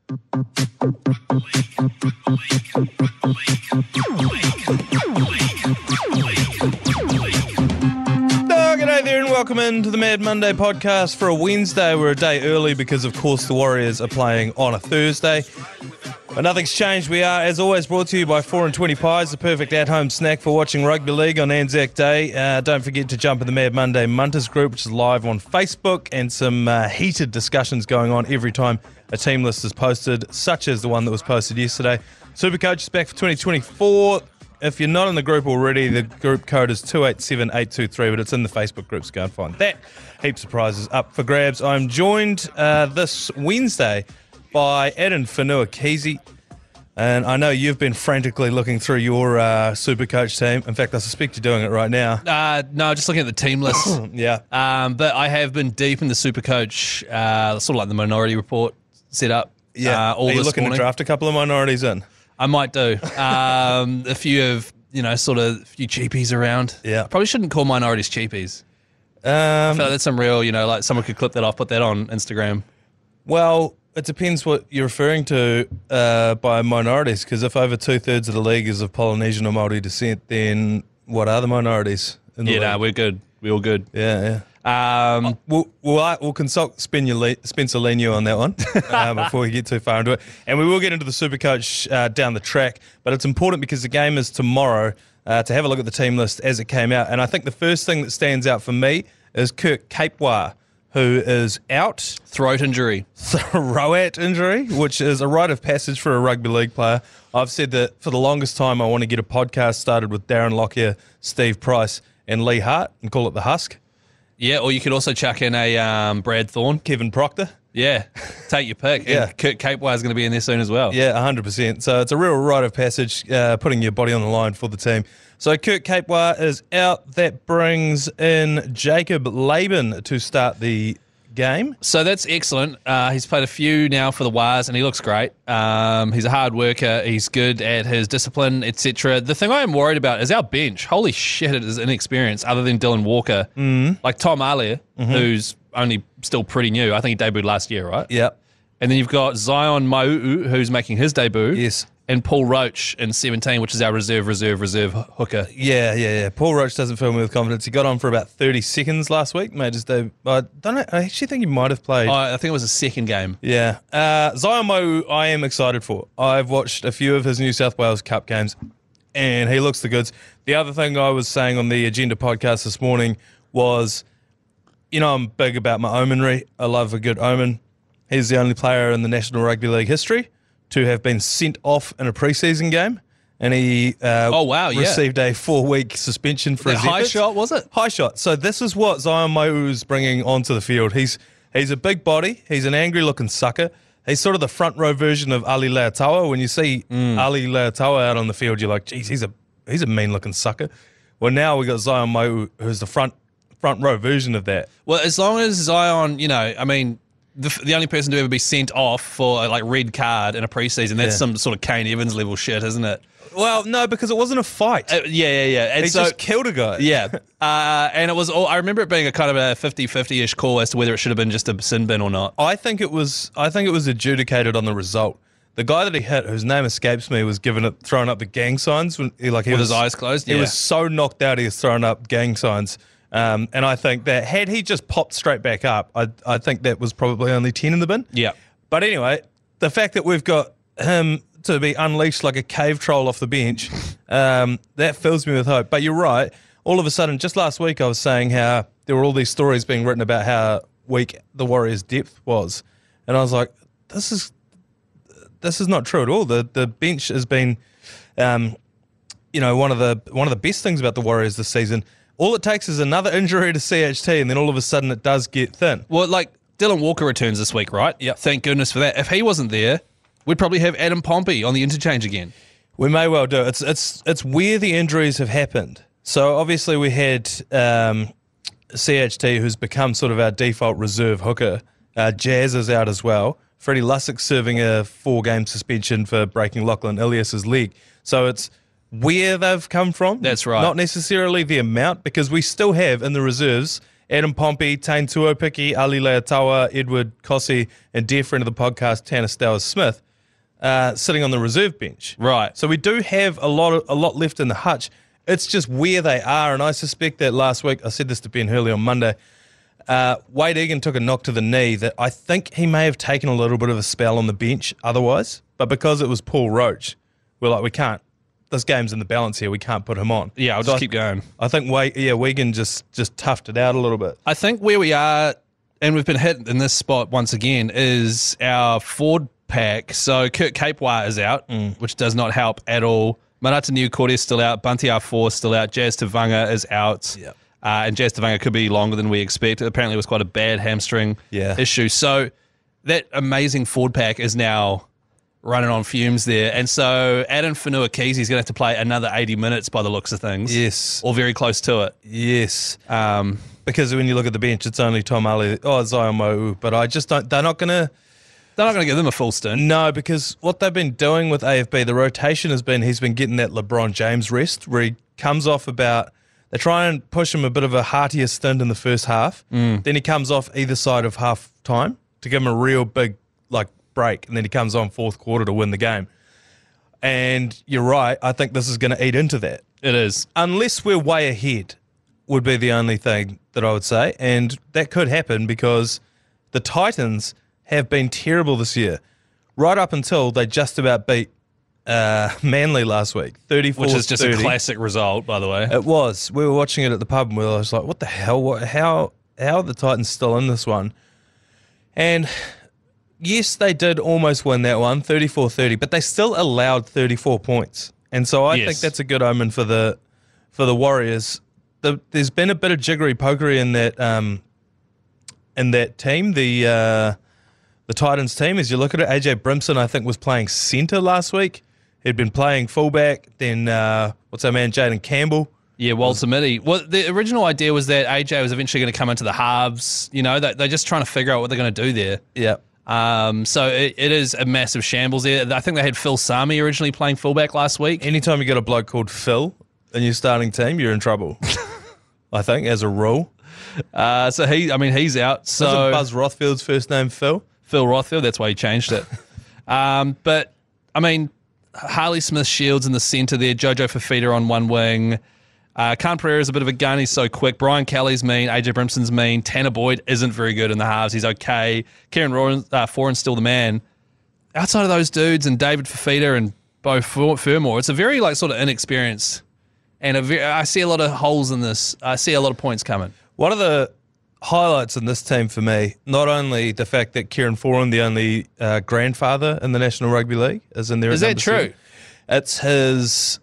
G'day there and welcome into the Mad Monday podcast for a Wednesday. We're a day early because, of course, the Warriors are playing on a Thursday. But nothing's changed. We are, as always, brought to you by 4 and 20 Pies, the perfect at-home snack for watching rugby league on ANZAC Day. Don't forget to jump in the Mad Monday Munters group, which is live on Facebook, and some heated discussions going on every time a team list is posted, such as the one that was posted yesterday. SuperCoach is back for 2024. If you're not in the group already, the group code is 287823, but it's in the Facebook group, so go and find that. Heaps of prizes up for grabs. I'm joined this Wednesday by Adam Whattya, and I know you've been frantically looking through your SuperCoach team. In fact, I suspect you're doing it right now. No, just looking at the team list. Yeah. But I have been deep in the SuperCoach, sort of like the Minority Report set up. Yeah. All Are you this looking morning. to draft a couple of minorities in? I might do. A few of, sort of a few cheapies around. Yeah. Probably shouldn't call minorities cheapies. I feel like that's some real, like someone could clip that off, put that on Instagram. Well, it depends what you're referring to by minorities, because if over 2/3 of the league is of Polynesian or Māori descent, then what are the minorities in the league? No, we're good. We're all good. Yeah. We'll consult Spencer Leniu on that one before we get too far into it. And we will get into the SuperCoach down the track, but it's important because the game is tomorrow to have a look at the team list as it came out. And I think the first thing that stands out for me is Kurt Capewar, who is out. Throat injury. Throat injury, which is a rite of passage for a rugby league player. I've said that for the longest time I want to get a podcast started with Darren Lockyer, Steve Price, and Lee Hart and call it The Husk. Yeah, or you could also chuck in a Brad Thorne. Kevin Proctor. Yeah, take your pick. Yeah. And Kurt Capewar is going to be in there soon as well. Yeah, 100%. So it's a real rite of passage, putting your body on the line for the team. So Kurt Capewar is out. That brings in Jacob Laban to start the game. So that's excellent. He's played a few now for the Wars, and he looks great. He's a hard worker. He's good at his discipline, etc. The thing I am worried about is our bench. Holy shit, it is inexperienced, other than Dylan Walker. Like Tom Alia, who's only still pretty new. I think he debuted last year, right? Yep. And then you've got Zion Mau'u, who's making his debut. Yes. And Paul Roach in 17, which is our reserve hooker. Yeah. Paul Roach doesn't fill me with confidence. He got on for about 30 seconds last week. Made his debut. I don't know. I actually think he might have played. I think it was a second game. Yeah. Zion Mau'u, I am excited for. I've watched a few of his New South Wales Cup games, and he looks the goods. The other thing I was saying on the Agenda podcast this morning was, I'm big about my omenry. I love a good omen. He's the only player in the National Rugby League history to have been sent off in a preseason game, and he received a 4-week suspension for his high efforts. shot, was it? High shot. So this is what Zion Mau'u is bringing onto the field. He's a big body. He's an angry-looking sucker. He's sort of the front row version of Ali Leotaua. When you see Ali Leotaua out on the field, you're like, geez, he's a mean-looking sucker. Well, now we got Zion Mau'u, who's the front row version of that. Well, as long as Zion, the only person to ever be sent off for a red card in a preseason, that's some sort of Kane Evans level shit, isn't it? Well, no, because it wasn't a fight. Yeah. And he just killed a guy. Yeah. And it was all, I remember it being a kind of a 50-50-ish call as to whether it should have been just a sin bin or not. I think it was adjudicated on the result. The guy that he hit, whose name escapes me, was throwing up the gang signs when with his eyes closed. He was so knocked out he was throwing up gang signs. And I think that had he just popped straight back up, I think that was probably only 10 in the bin. Yeah. But anyway, the fact that we've got him to be unleashed like a cave troll off the bench, that fills me with hope. But you're right. All of a sudden, just last week I was saying how there were all these stories being written about how weak the Warriors' depth was. And I was like, this is not true at all. The bench has been, one of the best things about the Warriors this season. All it takes is another injury to CHT, and then all of a sudden it does get thin. Well, Dylan Walker returns this week, right? Yeah. Thank goodness for that. If he wasn't there, we'd probably have Adam Pompey on the interchange again. We may well do. It's where the injuries have happened. So obviously we had CHT, who's become sort of our default reserve hooker. Jazz is out as well. Freddie Lussick serving a 4-game suspension for breaking Lachlan Ilias's leg. So it's where they've come from. That's right. Not necessarily the amount, because we still have in the reserves Adam Pompey, Tane Tuopiki, Ali Leotawa, Edward Kossi, and dear friend of the podcast, Tanner Stowers-Smith, sitting on the reserve bench. Right. So we do have a lot left in the hutch. It's just where they are, and I suspect that last week, I said this to Ben Hurley on Monday, Wade Egan took a knock to the knee that I think he may have taken a little bit of a spell on the bench otherwise, but because it was Paul Roach, we're like, we can't. This game's in the balance here. We can't put him on. Yeah, I'll just keep going. I think Wigan just toughed it out a little bit. I think where we are, and we've been hit in this spot once again, is our forward pack. So Kurt Capewar is out, which does not help at all. Manata Niukore is still out. Bunty R4 is still out. Jazz Tavanga is out. Yep. And Jazz Tavanga could be longer than we expect. Apparently it was quite a bad hamstring issue. So that amazing forward pack is now running on fumes there. And so Adam Whanuakizi is going to have to play another 80 minutes by the looks of things. Yes. Or very close to it. Yes. Because when you look at the bench, it's only Tom Ali, Zion Mo'u, but I just don't, they're not going to give them a full stint. No, because what they've been doing with AFB, the rotation has been, he's been getting that LeBron James rest where he comes off they try and push him a bit of a heartier stint in the first half. Then he comes off either side of half time to give him a real big, break, and then he comes on fourth quarter to win the game. And you're right, I think this is going to eat into that. It is. Unless we're way ahead would be the only thing that I would say, and that could happen because the Titans have been terrible this year, right up until they just about beat Manly last week, 34-30. Which is just a classic result, by the way. It was. We were watching it at the pub and I was like, what the hell? How are the Titans still in this one? And yes, they did almost win that one, 34-30, but they still allowed 34 points. And so I think that's a good omen for the Warriors. There's been a bit of jiggery-pokery in that team, the Titans team. As you look at it, AJ Brimson, I think, was playing centre last week. He'd been playing fullback. Then, what's our man, Jaden Campbell? Yeah, Walter Mitty. Well, the original idea was that AJ was eventually going to come into the halves. You know, they're just trying to figure out what they're going to do there. Yeah. So it is a massive shambles there. I think they had Phil Sami originally playing fullback last week. Anytime you got a bloke called Phil in your starting team, you're in trouble. I think, as a rule. So he's out. So Isn't Buzz Rothfield's first name Phil? Phil Rothfield, that's why he changed it. But, I mean, Harley Smith-Shields in the centre there, Jojo Fafita on one wing. Khan Pereira's a bit of a gun, he's so quick. Brian Kelly's mean, AJ Brimson's mean. Tanner Boyd isn't very good in the halves, he's okay. Kieran Foran's still the man. Outside of those dudes and David Fafita and Bo Fermor, it's a very sort of inexperienced, and I see a lot of holes in this. I see a lot of points coming. One of the highlights in this team for me, not only the fact that Kieran Foran, the only grandfather in the National Rugby League, is in there. Is that true? 7. It's his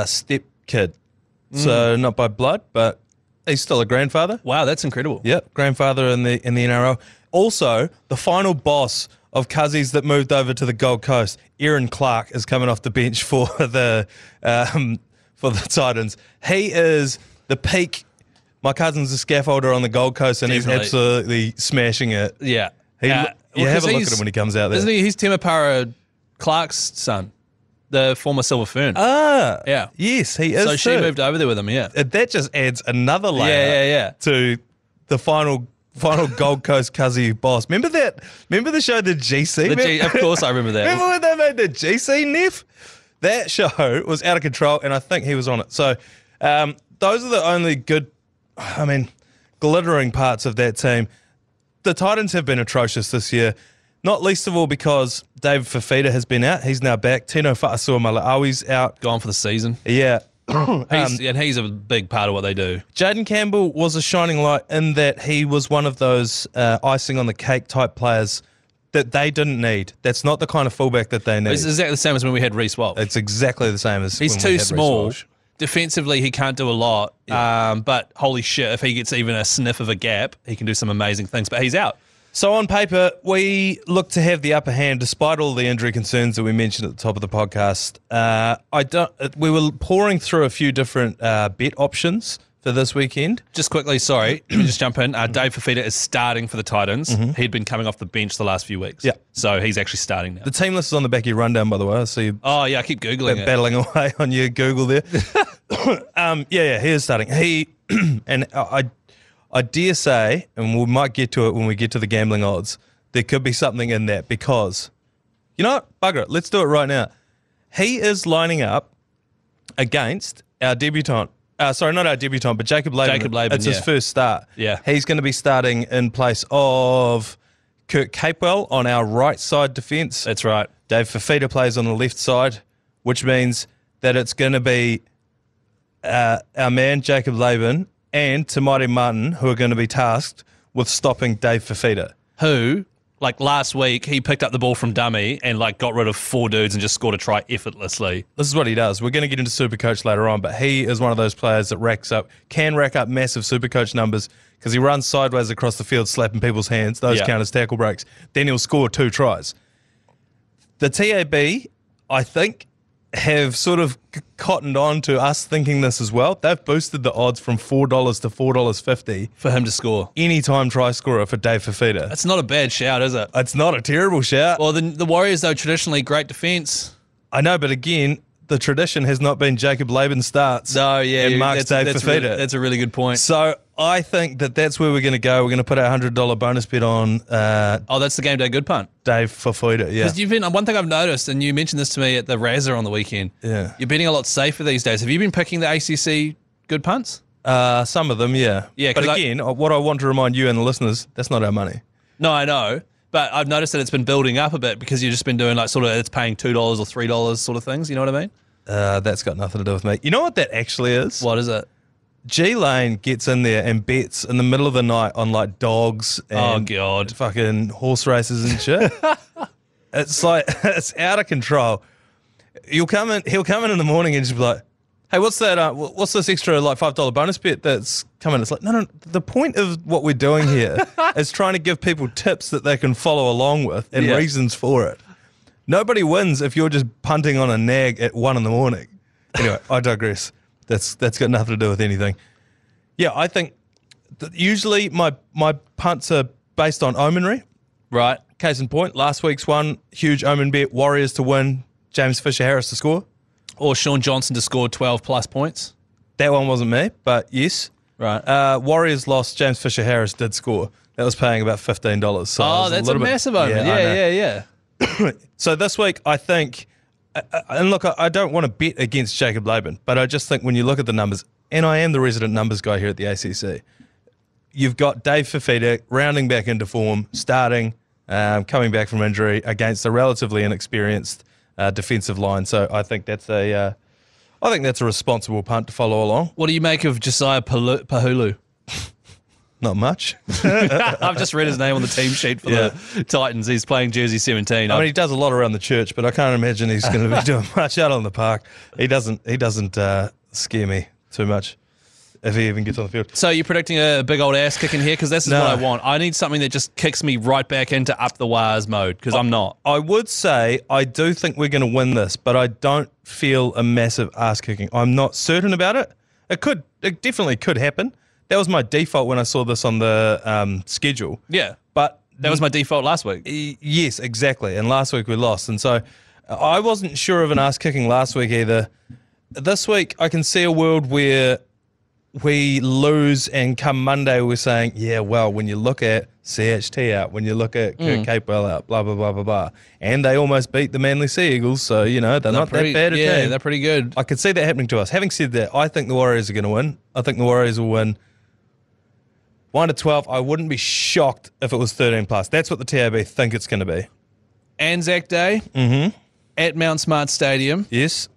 step kid. So not by blood, but he's still a grandfather. Wow, that's incredible. Yep, grandfather in the NRL. Also, the final boss of Cuzzies that moved over to the Gold Coast, Aaron Clark, is coming off the bench for the Titans. He is the peak. My cousin's a scaffolder on the Gold Coast, and he's absolutely smashing it. Yeah. Have a look at him when he comes out there. Isn't he? He's Temapara Clark's son, the former Silver Fern. Ah. Yeah. Yes, he is. So she moved over there with him, yeah. That just adds another layer to the final Gold Coast Cuzzy boss. Remember that? Remember the show, The GC? Of course I remember that. Remember when they made the GC, Neff? That show was out of control, and I think he was on it. So those are the only good, glittering parts of that team. The Titans have been atrocious this year, not least of all because David Fafita has been out. He's now back. Tino Fa'asua-Mala'awi's out. Gone for the season. Yeah. He's a big part of what they do. Jaden Campbell was a shining light in that he was one of those icing on the cake type players that they didn't need. That's not the kind of fullback that they need. It's exactly the same as when we had Reece Walsh. It's exactly the same as he's when too we had small. Reece Walsh. Defensively, he can't do a lot. Yeah. But holy shit, if he gets even a sniff of a gap, he can do some amazing things. But he's out. So on paper, we look to have the upper hand despite all the injury concerns that we mentioned at the top of the podcast. We were pouring through a few different bet options for this weekend. Just quickly, sorry, let me just jump in. Dave Fafita is starting for the Titans. He'd been coming off the bench the last few weeks. Yeah. So he's actually starting now. The team list is on the back of your rundown, by the way. I see you I keep Googling it. Battling away on your Google there. He is starting. And I dare say, and we might get to it when we get to the gambling odds, there could be something in that because, you know what? Bugger it. Let's do it right now. He is lining up against our debutant. Sorry, not our debutant, but Jacob Laban. Jacob Laban, It's his first start. Yeah. He's going to be starting in place of Kurt Capewell on our right side defence. That's right. Dave Fafita plays on the left side, which means that it's going to be our man, Jacob Laban, and Tamari Martin, who are going to be tasked with stopping Dave Fafita. Who, like last week, he picked up the ball from dummy and like got rid of 4 dudes and just scored a try effortlessly. This is what he does. We're going to get into SuperCoach later on, but he is one of those players that can rack up massive SuperCoach numbers because he runs sideways across the field slapping people's hands. Those count as tackle breaks. Then he'll score 2 tries. The TAB, I think, have sort of cottoned on to us thinking this as well. They've boosted the odds from $4 to $4.50 For him to score. anytime try scorer for Dave Fafita. That's not a bad shout, is it? It's not a terrible shout. Well, the Warriors, though, traditionally great defence. I know, but again, the tradition has not been Jacob Laban starts and Mark's Dave Fafita. That's a really good point. So I think that's where we're going to go. We're going to put our $100 bonus bet on That's the game day good punt. Dave Fafita, yeah. Because one thing I've noticed, and you mentioned this to me at the Razor on the weekend, Yeah. you're betting a lot safer these days. Have you been picking the ACC good punts? Some of them, yeah. Yeah, but 'cause again, what I want to remind you and the listeners, that's not our money. No, I know. But I've noticed that it's been building up a bit because you've just been doing like sort of it's paying $2 or $3 sort of things. You know what I mean? That's got nothing to do with me. You know what that actually is? What is it? G-Lane gets in there and bets in the middle of the night on like dogs and God. fucking horse races and shit. It's like, it's out of control. He'll come in in the morning and just be like, hey, what's that? What's this extra like $5 bonus bet that's coming? It's like, no. The point of what we're doing here is trying to give people tips that they can follow along with and reasons for it. Nobody wins if you're just punting on a nag at 1 a.m. Anyway, I digress. That's got nothing to do with anything. Yeah, I think that usually my punts are based on omenry. Right. Case in point, last week's one, huge omen bet, Warriors to win, James Fisher-Harris to score. Or Sean Johnson to score 12 plus points. That one wasn't me, but yes. Right. Warriors lost, James Fisher-Harris did score. That was paying about $15. So That's a massive omen. Yeah. So this week, I think, and look, I don't want to bet against Jacob Laban, but I just think when you look at the numbers, and I am the resident numbers guy here at the ACC, you've got Dave Fafita rounding back into form, starting, coming back from injury against a relatively inexperienced defensive line. So I think that's a responsible punt to follow along. What do you make of Josiah Pahulu? Not much. I've just read his name on the team sheet for the Titans. He's playing jersey 17. I mean, he does a lot around the church, but I can't imagine he's going to be doing much out on the park. He doesn't scare me too much if he even gets on the field. So you're predicting a big old ass kick in here? Because this is what I want. I need something that just kicks me right back into up the wires mode because I'm not. I would say I do think we're going to win this, but I don't feel a massive ass kicking. I'm not certain about it. It definitely could happen. That was my default when I saw this on the schedule. Yeah. But that was my default last week. Yes, exactly. And last week we lost. And so I wasn't sure of an ass kicking last week either. This week I can see a world where we lose and come Monday we're saying, yeah, well, when you look at CHT out, when you look at Kurt Capewell out, blah, blah, blah, blah, blah. And they almost beat the Manly Sea Eagles, so, they're not that bad a team. Yeah, they're pretty good. I could see that happening to us. Having said that, I think the Warriors are going to win. I think the Warriors will win 1 to 12. I wouldn't be shocked if it was 13 plus. That's what the TAB think it's going to be. ANZAC Day at Mount Smart Stadium. Yes.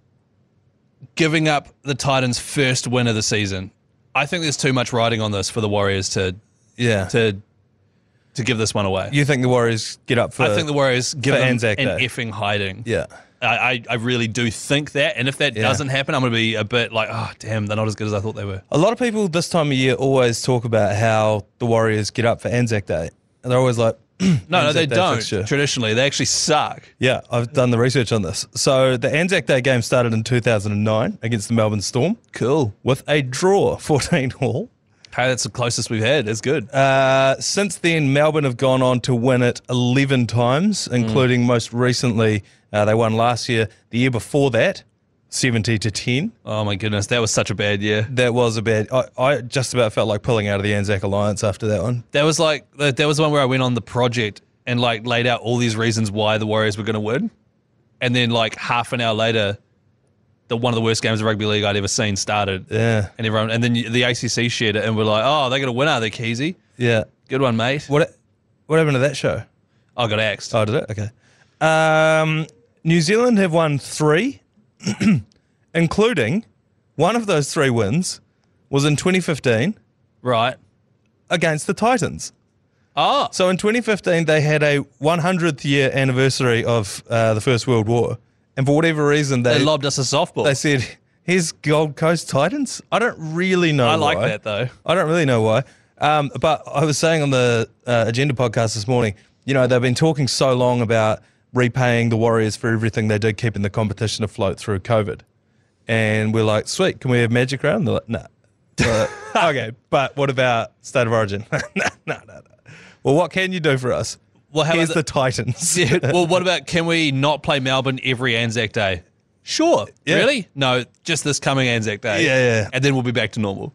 Giving up the Titans' first win of the season. I think there's too much riding on this for the Warriors to give this one away. You think the Warriors get up for I think the Warriors give them ANZAC an Day. effing hiding. Yeah. I really do think that. And if that doesn't happen, I'm going to be a bit like, oh, damn, they're not as good as I thought they were. A lot of people this time of year always talk about how the Warriors get up for ANZAC Day. And they're always like, no, they don't. Fixture. Traditionally, they actually suck. Yeah, I've done the research on this. So the ANZAC Day game started in 2009 against the Melbourne Storm. Cool. With a draw, 14-all. Hey, that's the closest we've had. That's good. Since then, Melbourne have gone on to win it 11 times, including most recently, they won last year. The year before that, 70-10. Oh my goodness, that was such a bad year. That was a bad. I just about felt like pulling out of the ANZAC Alliance after that one. That was the one where I went on the project and like laid out all these reasons why the Warriors were going to win, and then like half an hour later, one of the worst games of rugby league I'd ever seen started. Yeah, and then the ACC shared it, and we're like, oh, they're going to win, are they, Keezy? Yeah, good one, mate. What happened to that show? I got axed. Oh, did it? Okay. New Zealand have won 3, including one of those 3 wins was in 2015. Right. Against the Titans. Oh. So in 2015, they had a 100th year anniversary of the First World War. And for whatever reason, they lobbed us a softball. They said, here's Gold Coast Titans. I don't really know why. I like that, though. I don't really know why. But I was saying on the Agenda podcast this morning, you know, they've been talking so long about repaying the Warriors for everything they did, keeping the competition afloat through COVID. And we're like, sweet, can we have Magic Round? They're like, nah. Okay, but what about State of Origin? No. Well, what can you do for us? Well, here's the Titans. Yeah, well, what about, can we not play Melbourne every ANZAC Day? Sure. Yeah. Really? No, just this coming ANZAC Day. Yeah. And then we'll be back to normal.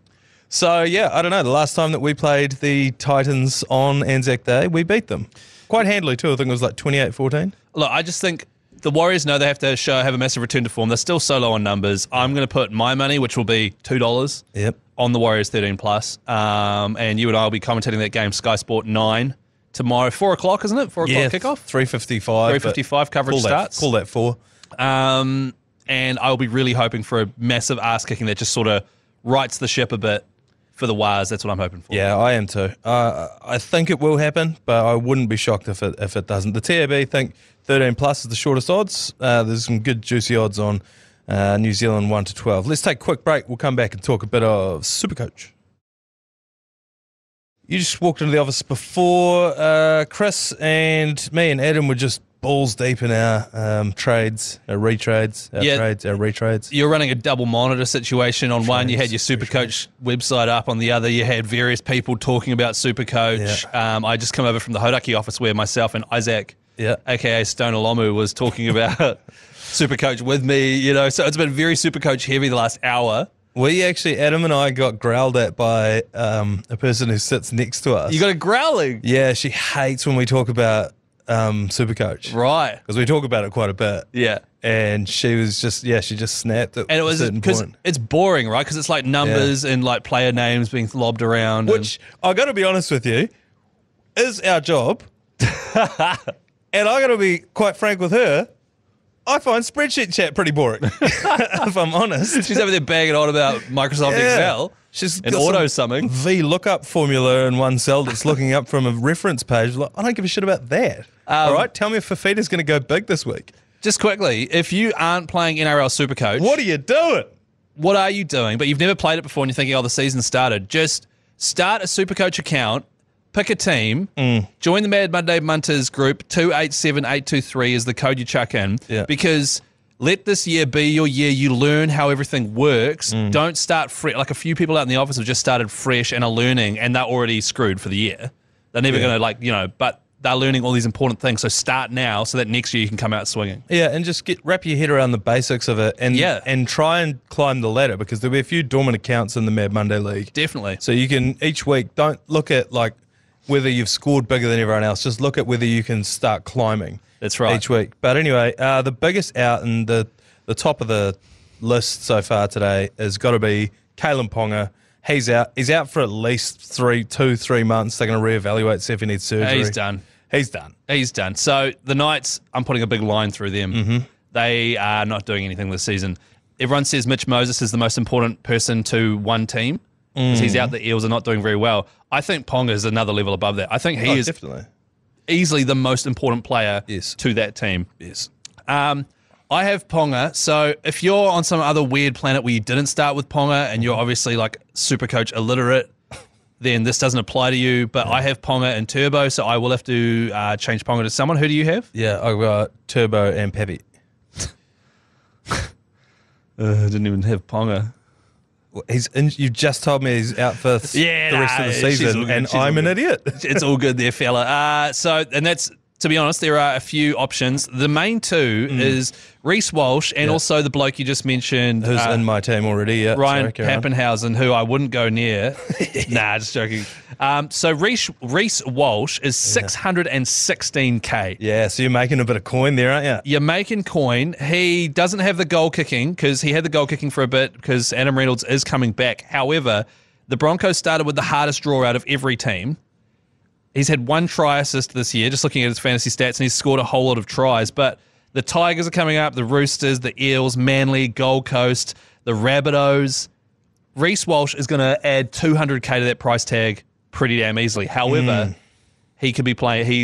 So, yeah, I don't know. The last time that we played the Titans on ANZAC Day, we beat them. Quite handily, too. I think it was like 28-14. Look, I just think the Warriors know they have to have a massive return to form. They're still so low on numbers. I'm going to put my money, which will be $2, on the Warriors 13+. And you and I will be commentating that game, Sky Sport 9, tomorrow, 4 o'clock, isn't it? 4 o'clock kickoff? 3:55. 3:55 coverage starts. Call that 4. And I'll be really hoping for a massive ass-kicking that just sort of rights the ship a bit for the Wars. That's what I'm hoping for. Yeah, I am too. I think it will happen, but I wouldn't be shocked if it doesn't. The TAB think 13+ is the shortest odds. There's some good juicy odds on New Zealand 1-12. Let's take a quick break. We'll come back and talk a bit of SuperCoach. You just walked into the office before. Chris and me and Adam were just balls deep in our trades, our retrades, trades, our retrades. You're running a double monitor situation. On one, you had your SuperCoach website up. On the other, you had various people talking about SuperCoach. Yeah. I just come over from the Hodaki office where myself and Isaac, aka Stoner Lomu, was talking about SuperCoach with me. You know, so it's been very SuperCoach heavy the last hour. We actually, Adam and I got growled at by a person who sits next to us. You got a growling? Yeah, she hates when we talk about SuperCoach. Right. Because we talk about it quite a bit. Yeah. And she was just, she just snapped at and it was because it's boring, right? Because it's like numbers and like player names being lobbed around. Which, I got to be honest with you, is our job. And I got to be quite frank with her. I find spreadsheet chat pretty boring, if I'm honest. She's over there banging on about Microsoft Excel. She's and auto-summing. VLOOKUP formula in one cell that's looking up from a reference page. Like, I don't give a shit about that. All right, tell me if Fafita's going to go big this week. Just quickly, if you aren't playing NRL SuperCoach... What are you doing? What are you doing? But you've never played it before and you're thinking, the season started. Just start a SuperCoach account, pick a team, join the Mad Monday Munters group, 287823 is the code you chuck in. Yeah. Because let this year be your year. You learn how everything works. Don't start fresh. Like a few people out in the office have just started fresh and are learning, and they're already screwed for the year. They're never going to, but they're learning all these important things. So start now so that next year you can come out swinging. Yeah, and just wrap your head around the basics of it and try and climb the ladder, because there'll be a few dormant accounts in the Mad Monday League. Definitely. So you can, each week, don't look at whether you've scored bigger than everyone else. Just look at whether you can start climbing. That's right. Each week. But anyway, the biggest out and the top of the list so far today has got to be Kalen Ponga. He's out. He's out for at least 3 months. They're going to reevaluate, see if he needs surgery. He's done. He's done. So the Knights, I'm putting a big line through them. They are not doing anything this season. Everyone says Mitch Moses is the most important person to one team because he's out. The Eels are not doing very well. I think Ponga is another level above that. I think he is definitely easily the most important player to that team. Yes. I have Ponga. So if you're on some other weird planet where you didn't start with Ponga and you're obviously like SuperCoach illiterate, then this doesn't apply to you. But I have Ponga and Turbo, so I will have to change Ponga to someone. Who do you have? Yeah, I've got Turbo and Peppy. I didn't even have Ponga. You just told me he's out for the rest of the season, and I'm an idiot. It's all good there, fella. And that's To be honest, there are a few options. The main two is Reece Walsh and also the bloke you just mentioned. Who's in my team already, yeah. Ryan Pappenhausen, who I wouldn't go near. Nah, just joking. So Reece Walsh is 616K. Yeah, so you're making a bit of coin there, aren't you? You're making coin. He doesn't have the goal kicking because he had the goal kicking for a bit because Adam Reynolds is coming back. However, the Broncos started with the hardest draw out of every team. He's had 1 try assist this year, just looking at his fantasy stats, and he's scored a whole lot of tries. But the Tigers are coming up, the Roosters, the Eels, Manly, Gold Coast, the Rabbitohs. Reece Walsh is going to add 200K to that price tag pretty damn easily. However, he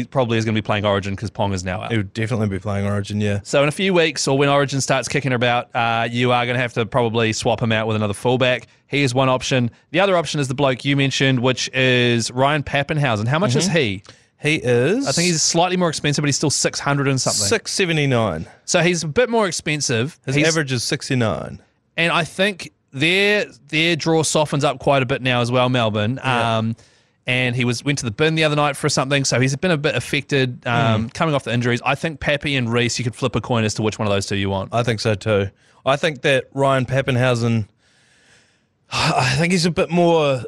probably is going to be playing Origin because Pong is now out. He would definitely be playing Origin, yeah. So in a few weeks, or when Origin starts kicking about, you are going to have to probably swap him out with another fullback. He is one option. The other option is the bloke you mentioned, which is Ryan Pappenhausen. How much is he? He is... I think he's slightly more expensive, but he's still 600 and something. 679. So he's a bit more expensive. His average is 69. And I think their draw softens up quite a bit now as well, Melbourne. Yeah. And he went to the bin the other night for something, so he's been a bit affected coming off the injuries. I think Pappy and Reece, you could flip a coin as to which one of those two you want. I think so too. I think that Ryan Pappenhausen, I think he's a bit more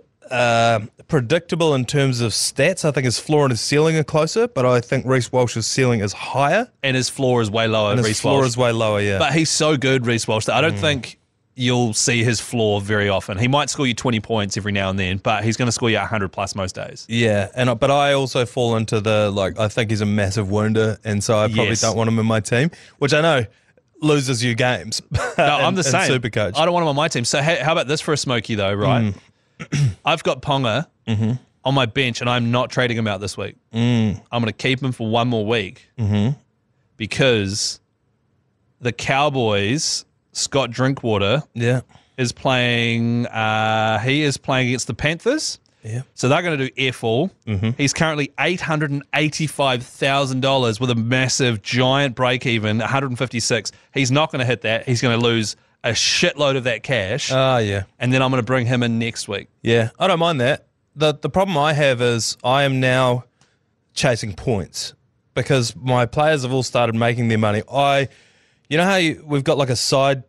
predictable in terms of stats. I think his floor and his ceiling are closer, but I think Reece Walsh's ceiling is higher. And his floor is way lower, His floor is way lower, yeah. But he's so good, Reece Walsh, that I don't think you'll see his floor very often. He might score you 20 points every now and then, but he's going to score you 100 plus most days. Yeah, but I also fall into I think he's a massive wounder, and so I probably don't want him in my team, which I know loses you games. No, I'm the same. SuperCoach. I don't want him on my team. So how about this for a smoky though, right? I've got Ponga on my bench, and I'm not trading him out this week. I'm going to keep him for one more week because the Cowboys... Scott Drinkwater is playing. He is playing against the Panthers. Yeah. So they're going to do F all. He's currently $885,000 with a massive, giant break even, 156. He's not going to hit that. He's going to lose a shitload of that cash. Yeah. And then I'm going to bring him in next week. Yeah, I don't mind that. The problem I have is I am now chasing points because my players have all started making their money. You know how we've got like a side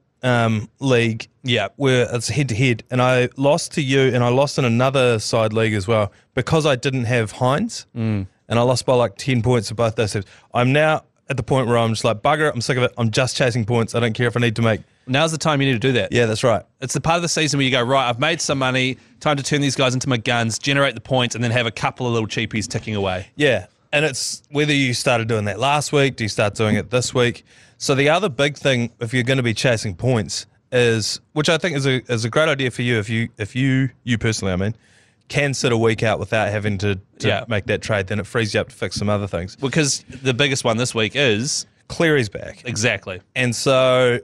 league where it's head-to-head, and I lost to you and I lost in another side league as well because I didn't have Hines, and I lost by like 10 points for both those teams. I'm now at the point where I'm just like, bugger it, I'm sick of it. I'm just chasing points. I don't care if I need to make... Now's the time you need to do that. Yeah, that's right. It's the part of the season where you go, right, I've made some money, time to turn these guys into my guns, generate the points, and then have a couple of little cheapies ticking away. Yeah, and it's whether you started doing that last week, do you start doing it this week? So the other big thing, if you're going to be chasing points, is, which I think is a great idea for you, if you personally, I mean, can sit a week out without having to make that trade, then it frees you up to fix some other things. Because the biggest one this week is... Cleary's back. Exactly. And so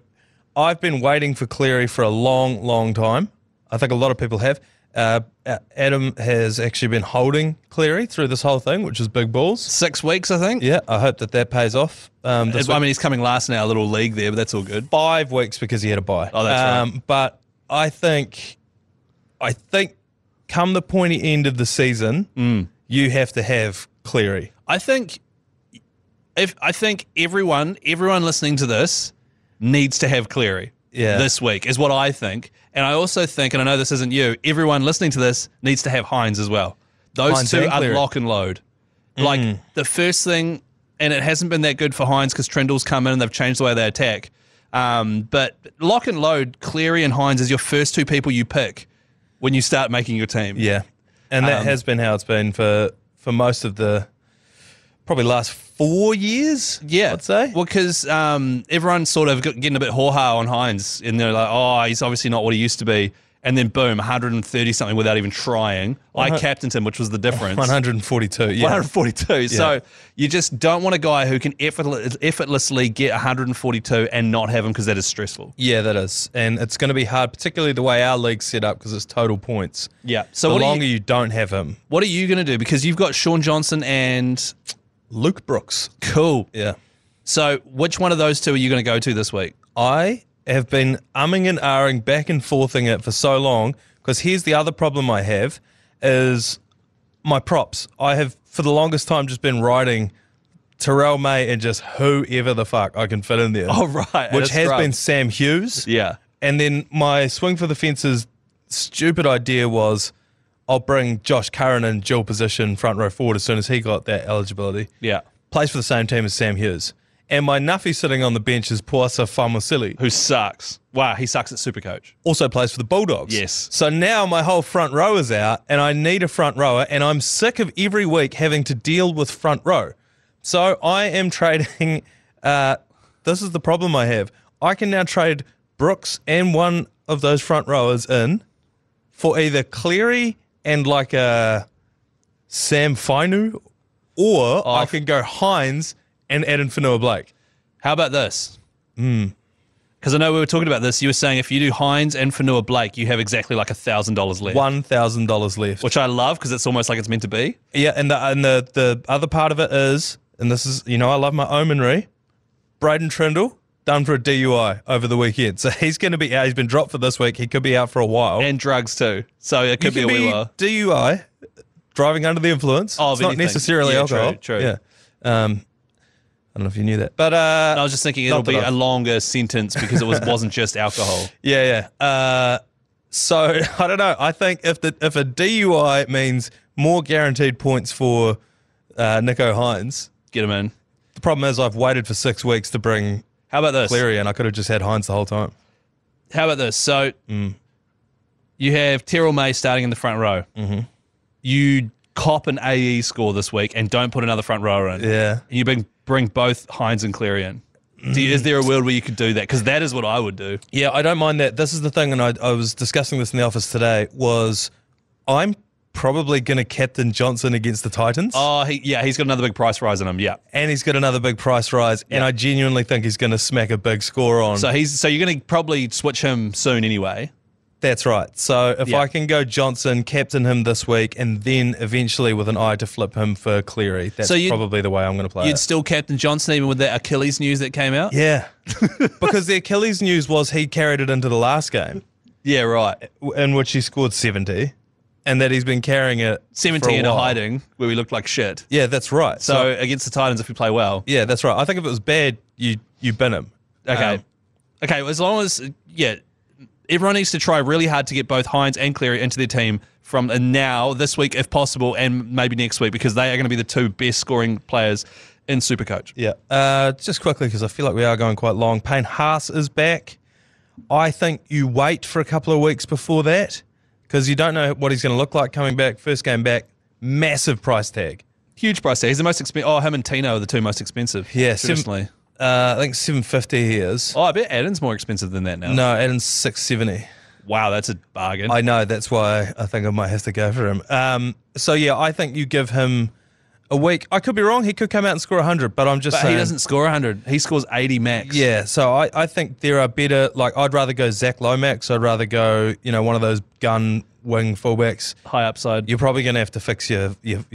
I've been waiting for Cleary for a long, long time. I think a lot of people have. Adam has actually been holding Cleary through this whole thing, which is big balls. 6 weeks, I think. Yeah, I hope that pays off. I mean, he's coming last in our little league there, but that's all good. 5 weeks because he had a bye. Oh, that's right. But I think come the pointy end of the season, you have to have Cleary. I think everyone listening to this needs to have Cleary this week, is what I think. And I also think, and I know this isn't you, everyone listening to this needs to have Hines as well. Those Hines two and are Cleary. lock and load. Like the first thing, and it hasn't been that good for Hines because Trindle's come in and they've changed the way they attack. But lock and load, Cleary and Hines is your first two people you pick when you start making your team. Yeah. And that has been how it's been for most of the probably last 4 years, I'd say. Well, because everyone's sort of getting a bit ho-ha on Hines, and they're like, oh, he's obviously not what he used to be. And then, boom, 130-something without even trying. I captained him, which was the difference. 142, yeah. 142. Yeah. So you just don't want a guy who can effortlessly get 142 and not have him because that is stressful. Yeah, that is. And it's going to be hard, particularly the way our league's set up because it's total points. Yeah. So the longer you don't have him. What are you going to do? Because you've got Sean Johnson and... Luke Brooks. Cool. Yeah. So which one of those two are you going to go to this week? I have been umming and ahhing, back and forthing it for so long because here's the other problem I have is my props. I have, for the longest time, just been riding Terrell May and just whoever the fuck I can fit in there. Oh, right. Which has been Sam Hughes. Yeah. And then my swing for the fences stupid idea was I'll bring Josh Curran in dual position front row forward as soon as he got that eligibility. Yeah. Plays for the same team as Sam Hughes. And my nuffy sitting on the bench is Puasa Famusili. Who sucks. Wow, he sucks at Supercoach. Also plays for the Bulldogs. Yes. So now my whole front row is out and I need a front rower and I'm sick of every week having to deal with front row. So I am trading, this is the problem I have. I can now trade Brooks and one of those front rowers in for either Cleary and like a Sam Fainu, or I can go Hines and add in Whenua Blake. How about this? Because I know we were talking about this. You were saying if you do Hines and Whenua Blake, you have exactly like $1,000 left. $1,000 left. Which I love because it's almost like it's meant to be. Yeah, and the other part of it is, and this is, I love my omenry, Braden Trindle, done for a DUI over the weekend. So he's going to be out. He's been dropped for this week. He could be out for a while. And drugs too. So it could be a wee while. DUI, driving under the influence. Oh, it's not necessarily alcohol. True. Yeah. I don't know if you knew that. But I was just thinking it'll be a longer sentence because it wasn't just alcohol. Yeah. So I don't know. I think if a DUI means more guaranteed points for Nico Hines, get him in. The problem is I've waited for 6 weeks to bring How about this? Cleary, and I could have just had Hines the whole time. How about this? So you have Terrell May starting in the front row. Mm-hmm. You cop an AE score this week and don't put another front rower in. Yeah. And you bring both Hines and Cleary in. Is there a world where you could do that? Because that is what I would do. Yeah, I don't mind that. This is the thing, and I was discussing this in the office today, was I'm probably going to captain Johnson against the Titans. Oh, he's got another big price rise in him, yeah. And he's got another big price rise, and I genuinely think he's going to smack a big score on. So you're going to probably switch him soon anyway. That's right. So if I can go Johnson, captain him this week, and then eventually with an eye to flip him for Cleary, that's probably the way I'm going to play You'd still captain Johnson even with that Achilles news that came out? Yeah. Because the Achilles news was he carried it into the last game. Yeah, right. In which he scored 70. And that he's been carrying it 70 in a hiding where we looked like shit. Yeah, that's right. So against the Titans, if we play well. Yeah, that's right. I think if it was bad, you bin him. Okay. Okay, as long as, everyone needs to try really hard to get both Hines and Cleary into their team from now, this week, if possible, and maybe next week, because they are going to be the two best scoring players in Supercoach. Yeah. Just quickly, because I feel like we are going quite long. Payne Haas is back. I think you wait for a couple of weeks before that, because you don't know what he's going to look like coming back. First game back, massive price tag. Huge price tag. He's the most expensive. Oh, him and Tino are the two most expensive. Yeah, traditionally. I think $750 he is. Oh, I bet Adden's more expensive than that now. No, Adden's $670. Wow, that's a bargain. I know. That's why I think I might have to go for him. I think you give him a week. I could be wrong. He could come out and score 100, but I'm just saying. He doesn't score 100. He scores 80 max. Yeah, so I think there are better, like I'd rather go Zach Lomax. I'd rather go, one of those gun wing fullbacks. High upside. You're probably going to have to fix your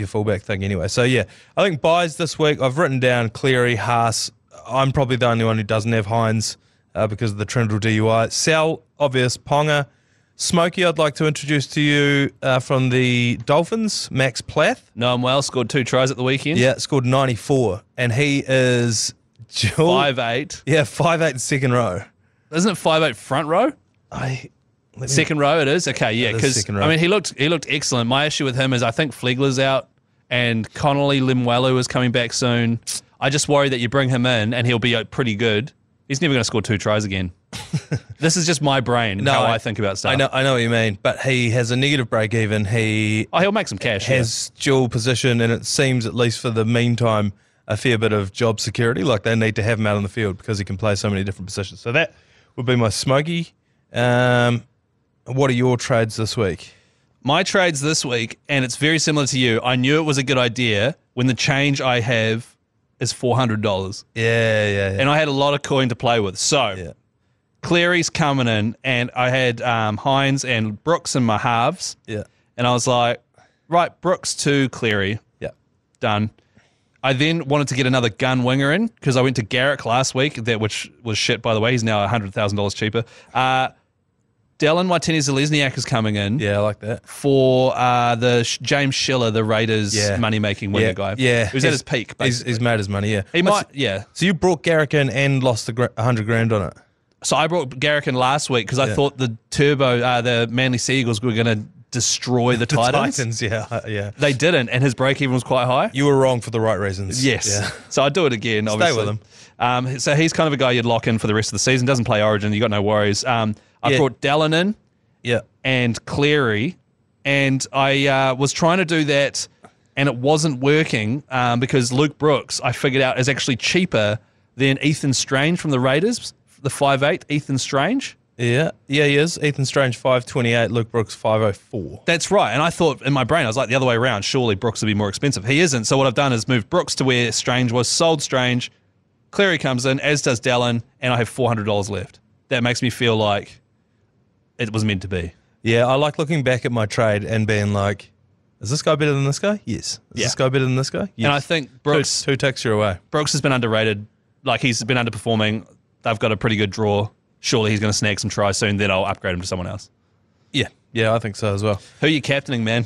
fullback thing anyway. So yeah, I think buys this week. I've written down Cleary, Haas. I'm probably the only one who doesn't have Hines because of the Trindle DUI. Sal, obvious, Ponga. Smokey, I'd like to introduce to you from the Dolphins, Max Plath. Know him well, scored 2 tries at the weekend. Yeah, scored 94. And he is 5'8". Yeah, 5'8" second row. Isn't it 5'8" front row? Second row it is? Okay, yeah. Because, he looked excellent. My issue with him is I think Flegler's out and Connolly Limwelu is coming back soon. I just worry that you bring him in and he'll be pretty good. He's never going to score 2 tries again. This is just my brain and how I think about stuff. I know what you mean, but he has a negative break even. He'll make some cash. Has dual position, and it seems, at least for the meantime, a fair bit of job security. Like they need to have him out on the field because he can play so many different positions. So that would be my Smokey. What are your trades this week? My trades this week, and it's very similar to you. I knew it was a good idea when the change I have is $400. Yeah. And I had a lot of coin to play with. So Cleary's coming in, and I had Hines and Brooks in my halves. Yeah. And I was like, right, Brooks to Cleary. Yeah. Done. I then wanted to get another gun winger in because I went to Garrick last week, which was shit, by the way. He's now $100,000 cheaper. Dylan Martinez-Zelezniak is coming in. Yeah, I like that. For James Schiller, the Raiders money-making winger guy. Yeah. Who's at his peak, He's made his money, yeah. He might, yeah. So you brought Garrick in and lost 100 grand on it? So I brought Garrick in last week because I thought the the Manly Seagulls were going to destroy the Titans. Yeah. They didn't, and his break-even was quite high. You were wrong for the right reasons. Yes. Yeah. So I'd do it again, obviously. Stay with him. So he's kind of a guy you'd lock in for the rest of the season. Doesn't play Origin. You got no worries. I brought Dallin in. Yeah. And Cleary, and I was trying to do that, and it wasn't working because Luke Brooks, I figured out, is actually cheaper than Ethan Strange from the Raiders, the 5'8", Ethan Strange. Yeah, he is. Ethan Strange, 528, Luke Brooks, 504. That's right, and I thought in my brain, I was like, the other way around, surely Brooks would be more expensive. He isn't, so what I've done is moved Brooks to where Strange was, sold Strange, Cleary comes in, as does Dallin, and I have $400 left. That makes me feel like it was meant to be. Yeah, I like looking back at my trade and being like, is this guy better than this guy? Yes. Is this guy better than this guy? Yes. And I think Brooks... Two ticks you're away. Brooks has been underrated. Like, he's been underperforming. They've got a pretty good draw. Surely he's going to snag some tries soon, then I'll upgrade him to someone else. Yeah, I think so as well. Who are you captaining, man?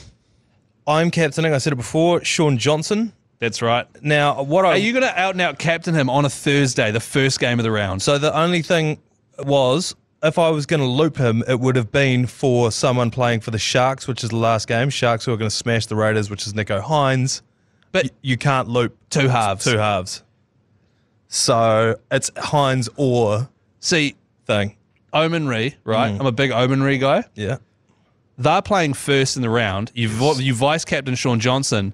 I'm captaining, I said it before, Sean Johnson. That's right. Now, Are you going to out and out captain him on a Thursday, the first game of the round? So the only thing was, if I was going to loop him, it would have been for someone playing for the Sharks, which is the last game. Sharks who are going to smash the Raiders, which is Nico Hines. But you can't loop two halves. So it's Hines or thing. Omenry, right? I'm a big Omenry guy. Yeah. They're playing first in the round. You vice captain Sean Johnson.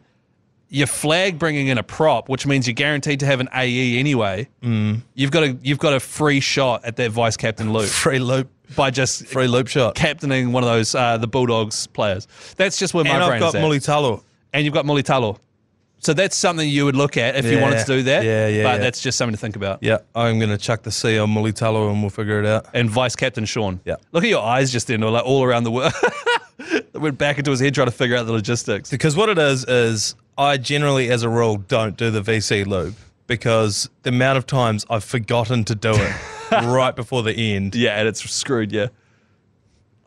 Your flag bringing in a prop, which means you're guaranteed to have an AE anyway. You've got a free shot at that vice captain loop. Free loop by just free loop shot captaining one of those the Bulldogs players. That's just where my brain is at. And I've got Mulitalo. And you've got Mulitalo. So that's something you would look at if you wanted to do that. But that's just something to think about. Yeah, I'm going to chuck the C on Mulitalo and we'll figure it out. And vice captain Sean. Yeah. Look at your eyes just then, like all around the world. It went back into his head trying to figure out the logistics. Because what it is I generally, as a rule, don't do the VC loop because the amount of times I've forgotten to do it right before the end. Yeah, and it's screwed, yeah.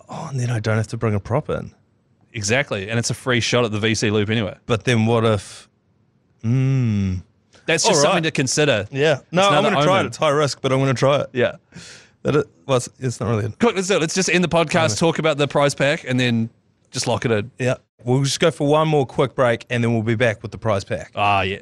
Oh, and then I don't have to bring a prop in. Exactly, and it's a free shot at the VC loop anyway. But then what if... That's just something to consider. Yeah. No, I'm going to try it. It's high risk, but I'm going to try it. Yeah. It's not really... Quick, let's do it. Let's just end the podcast, talk about the prize pack, and then just lock it in. Yeah. We'll just go for one more quick break, and then we'll be back with the prize pack. Yeah.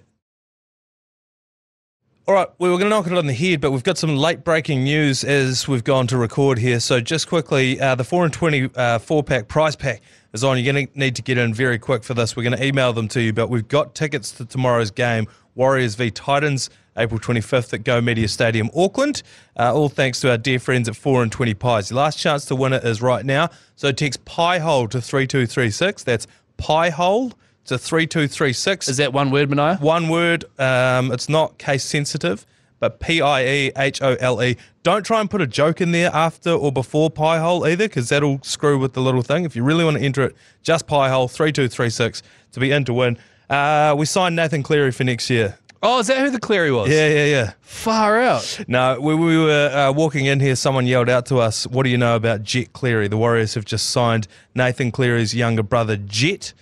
All right, we were going to knock it on the head, but we've got some late breaking news as we've gone to record here. So just quickly, the 4 and 20 4-pack prize pack is on. You're going to need to get in very quick for this. We're going to email them to you, but we've got tickets to tomorrow's game, Warriors v Titans, April 25th at Go Media Stadium, Auckland. All thanks to our dear friends at 4 and 20 Pies. Your last chance to win it is right now. So text PIEHOLE to 3236. That's PIEHOLE to 3236. Is that one word, Manaia? One word. It's not case sensitive, but PIEHOLE. Don't try and put a joke in there after or before PIEHOLE either, because that'll screw with the little thing. If you really want to enter it, just PIEHOLE 3236 to be in to win. We signed Nathan Cleary for next year. Oh, is that who the Cleary was? Yeah. Far out. No, we were walking in here, someone yelled out to us, what do you know about Jett Cleary? The Warriors have just signed Nathan Cleary's younger brother, Jett,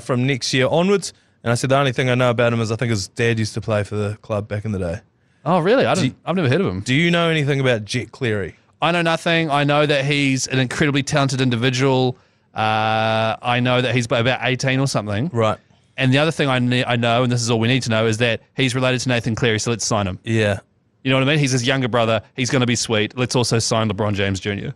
from next year onwards. And I said, the only thing I know about him is I think his dad used to play for the club back in the day. Oh, really? I've never heard of him. Do you know anything about Jett Cleary? I know nothing. I know that he's an incredibly talented individual. I know that he's about 18 or something. Right. And the other thing I know, and this is all we need to know, is that he's related to Nathan Cleary, so let's sign him. Yeah. You know what I mean? He's his younger brother. He's going to be sweet. Let's also sign LeBron James Jr.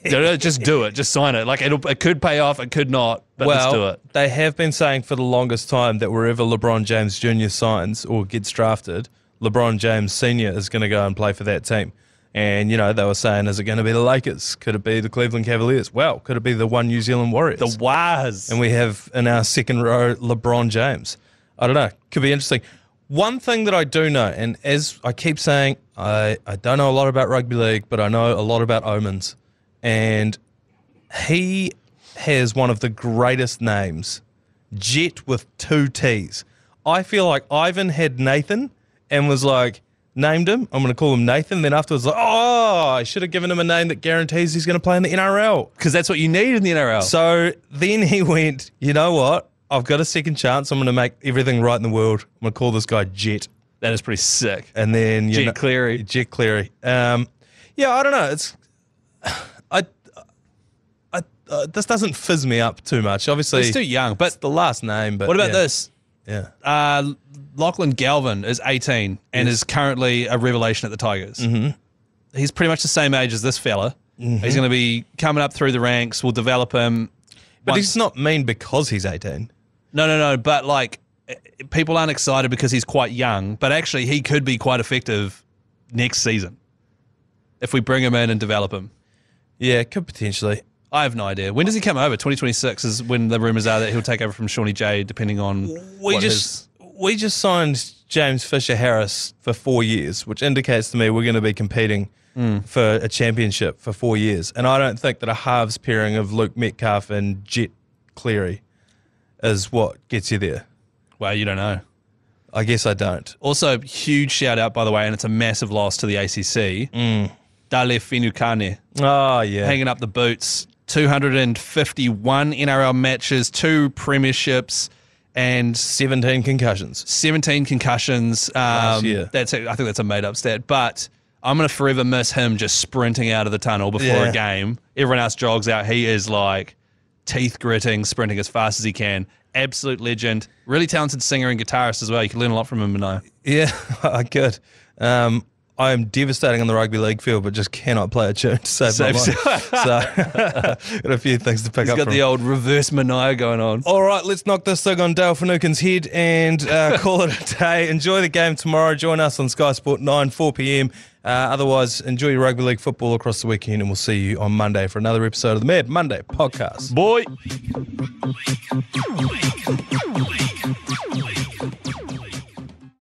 Just do it. Just sign it. Like it could pay off. It could not. But let's do it. They have been saying for the longest time that wherever LeBron James Jr. signs or gets drafted, LeBron James Sr. is going to go and play for that team. And, you know, they were saying, is it going to be the Lakers? Could it be the Cleveland Cavaliers? Well, could it be the one New Zealand Warriors? The Waz. And we have in our second row LeBron James. I don't know. Could be interesting. One thing that I do know, and as I keep saying, I don't know a lot about rugby league, but I know a lot about omens. And he has one of the greatest names, Jett with 2 T's. I feel like Ivan had Nathan and was like, named him. I'm going to call him Nathan. Then afterwards, like, oh, I should have given him a name that guarantees he's going to play in the NRL. Because that's what you need in the NRL. So then he went, you know what? I've got a second chance. I'm going to make everything right in the world. I'm going to call this guy Jett. That is pretty sick. And then Jett Cleary. Jett Cleary. Yeah, I don't know. It's this doesn't fizz me up too much. Obviously, he's too young. But it's the last name. But what about this? Yeah. Lachlan Galvin is 18 and is currently a revelation at the Tigers. Mm-hmm. He's pretty much the same age as this fella. Mm-hmm. He's going to be coming up through the ranks. We'll develop him. But he's not mean because he's 18. No. But like, people aren't excited because he's quite young. But actually, he could be quite effective next season if we bring him in and develop him. Yeah, could potentially. I have no idea. When does he come over? 2026 is when the rumours are that he'll take over from Shawnee J, depending on We just signed James Fisher-Harris for 4 years, which indicates to me we're going to be competing for a championship for 4 years. And I don't think that a halves pairing of Luke Metcalf and Jett Cleary is what gets you there. Well, you don't know. I guess I don't. Also, huge shout out, by the way, and it's a massive loss to the ACC. Dale Finucane. Oh, yeah. Hanging up the boots. 251 NRL matches, 2 premierships, and 17 concussions. 17 concussions. Last year. I think that's a made-up stat, but I'm going to forever miss him just sprinting out of the tunnel before a game. Everyone else jogs out. He is like teeth gritting, sprinting as fast as he can. Absolute legend. Really talented singer and guitarist as well. You can learn a lot from him, Manaia. Yeah, I could. I am devastating on the rugby league field, but just cannot play a tune to save my life. So, got a few things to pick up He's got the old reverse Manaia going on. All right, let's knock this thing on Dale Finucane's head and call it a day. Enjoy the game tomorrow. Join us on Sky Sport 9, 4 p.m. Otherwise, enjoy your rugby league football across the weekend, and we'll see you on Monday for another episode of the Mad Monday podcast. Boy.